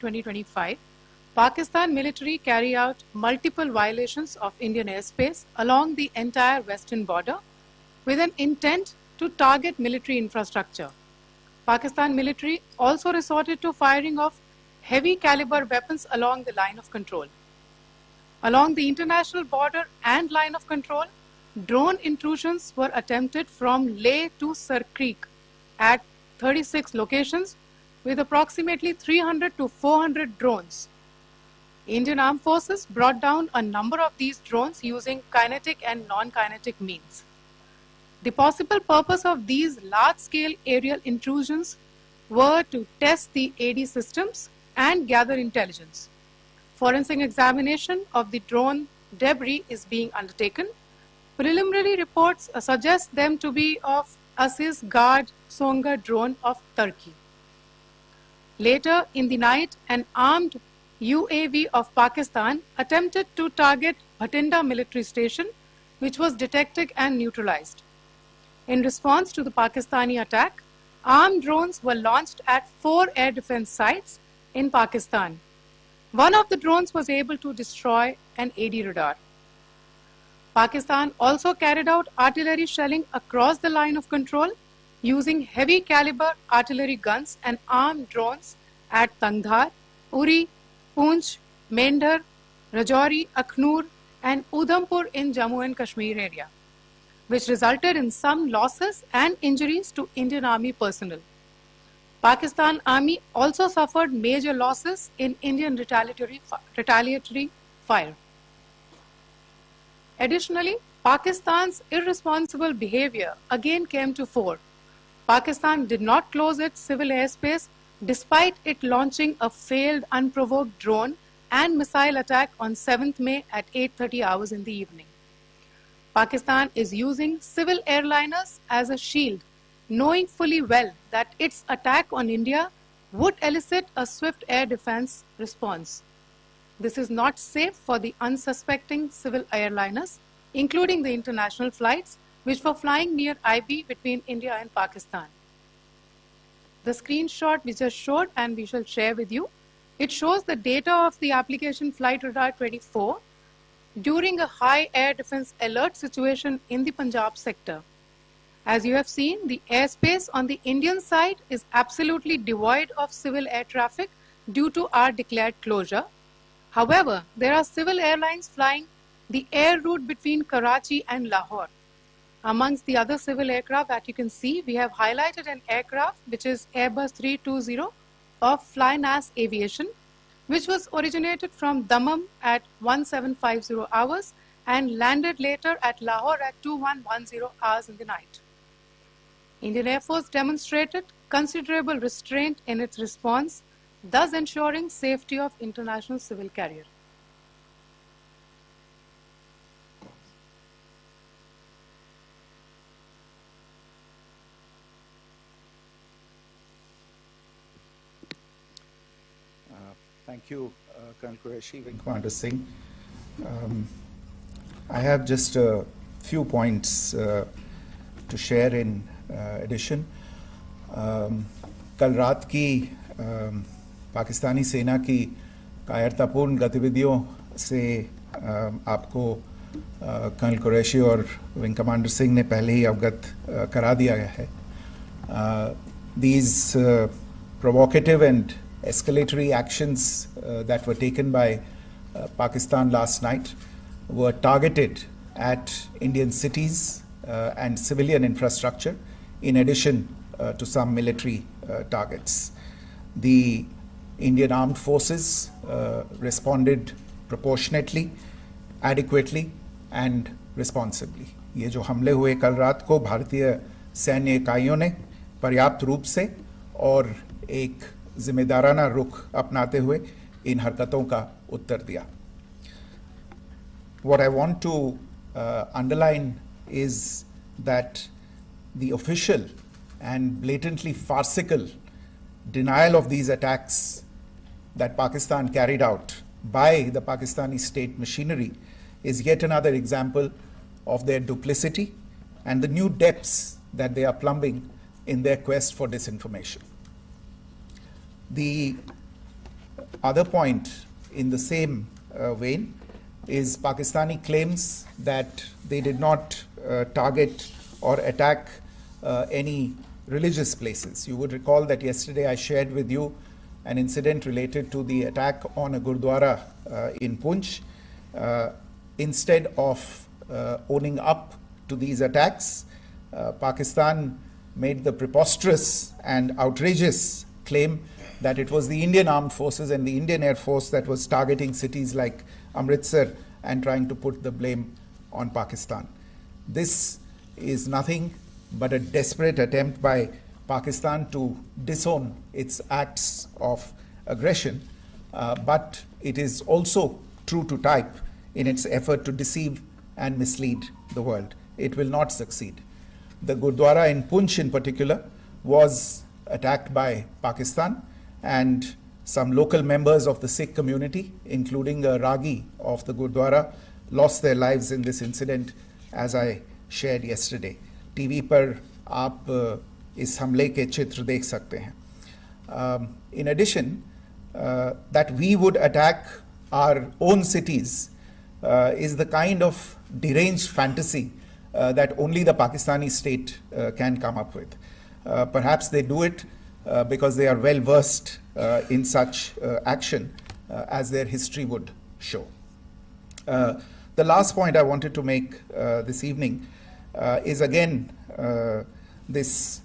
2025, Pakistan military carried out multiple violations of Indian airspace along the entire western border with an intent to target military infrastructure. Pakistan military also resorted to firing of heavy caliber weapons along the line of control. Along the international border and line of control, drone intrusions were attempted from Leh to Sir Creek at 36 locations with approximately 300 to 400 drones. Indian Armed Forces brought down a number of these drones using kinetic and non-kinetic means. The possible purpose of these large-scale aerial intrusions were to test the AD systems and gather intelligence. Forensic examination of the drone debris is being undertaken. Preliminary reports suggest them to be of Aziz Guard Songa drone of Turkey. Later in the night, an armed UAV of Pakistan attempted to target Bhatinda military station, which was detected and neutralized. In response to the Pakistani attack, armed drones were launched at 4 air defense sites in Pakistan. One of the drones was able to destroy an AD radar. Pakistan also carried out artillery shelling across the line of control using heavy caliber artillery guns and armed drones at Tangdhar, Uri, Poonch, Mendhar, Rajouri, Akhnur and Udhampur in Jammu and Kashmir area, which resulted in some losses and injuries to Indian Army personnel. Pakistan Army also suffered major losses in Indian retaliatory fire. Additionally, Pakistan's irresponsible behavior again came to fore. Pakistan did not close its civil airspace despite it launching a failed unprovoked drone and missile attack on 7th May at 8:30 hours in the evening. Pakistan is using civil airliners as a shield, knowing fully well that its attack on India would elicit a swift air defense response. This is not safe for the unsuspecting civil airliners, including the international flights, which were flying near IB between India and Pakistan. The screenshot we just showed and we shall share with you, it shows the data of the application Flight Radar 24 during a high air defense alert situation in the Punjab sector. As you have seen, the airspace on the Indian side is absolutely devoid of civil air traffic due to our declared closure. However, there are civil airlines flying the air route between Karachi and Lahore. Amongst the other civil aircraft that you can see, we have highlighted an aircraft which is Airbus 320 of Flynas Aviation, which was originated from Dammam at 1750 hours and landed later at Lahore at 2110 hours in the night. Indian Air Force demonstrated considerable restraint in its response, thus ensuring safety of international civil carrier. Thank you, Colonel Qureshi, Wing Commander Singh. I have just a few points to share in addition. कल रात की पाकिस्तानी सेना की कायरतापूर्ण गतिविधियों से आपको colonel Qureshi और विंग कमांडर सिंह ने पहले ही अवगत करा दिया गया है. These provocative and escalatory actions that were taken by Pakistan last night were targeted at Indian cities and civilian infrastructure, in addition to some military targets. The Indian Armed Forces responded proportionately, adequately and responsibly. ये जो हमले हुए कल रात को भारतीय सैन्य इकाइयों ने पर्याप्त रूप से और एक जिम्मेदाराना रुख अपनाते हुए इन हरकतों का उत्तर दिया. What I want to underline is that the official and blatantly farcical denial of these attacks that Pakistan carried out by the Pakistani state machinery is yet another example of their duplicity and the new depths that they are plumbing in their quest for disinformation. The other point in the same vein is Pakistani claims that they did not target or attack any religious places. You would recall that yesterday I shared with you an incident related to the attack on a Gurdwara in Poonch. Instead of owning up to these attacks, Pakistan made the preposterous and outrageous claim that it was the Indian Armed Forces and the Indian Air Force that was targeting cities like Amritsar and trying to put the blame on Pakistan. This is nothing but a desperate attempt by Pakistan to disown its acts of aggression, but it is also true to type in its effort to deceive and mislead the world. It will not succeed. The Gurdwara in Poonch in particular was attacked by Pakistan, and some local members of the Sikh community, including a Ragi of the Gurdwara, lost their lives in this incident, as I shared yesterday. TV पर आप इस हमले के चित्र देख सकते हैं. In addition, that we would attack our own cities is the kind of deranged fantasy that only the Pakistani state can come up with. Perhaps they do it because they are well versed in such action, as their history would show. The last point I wanted to make this evening is again this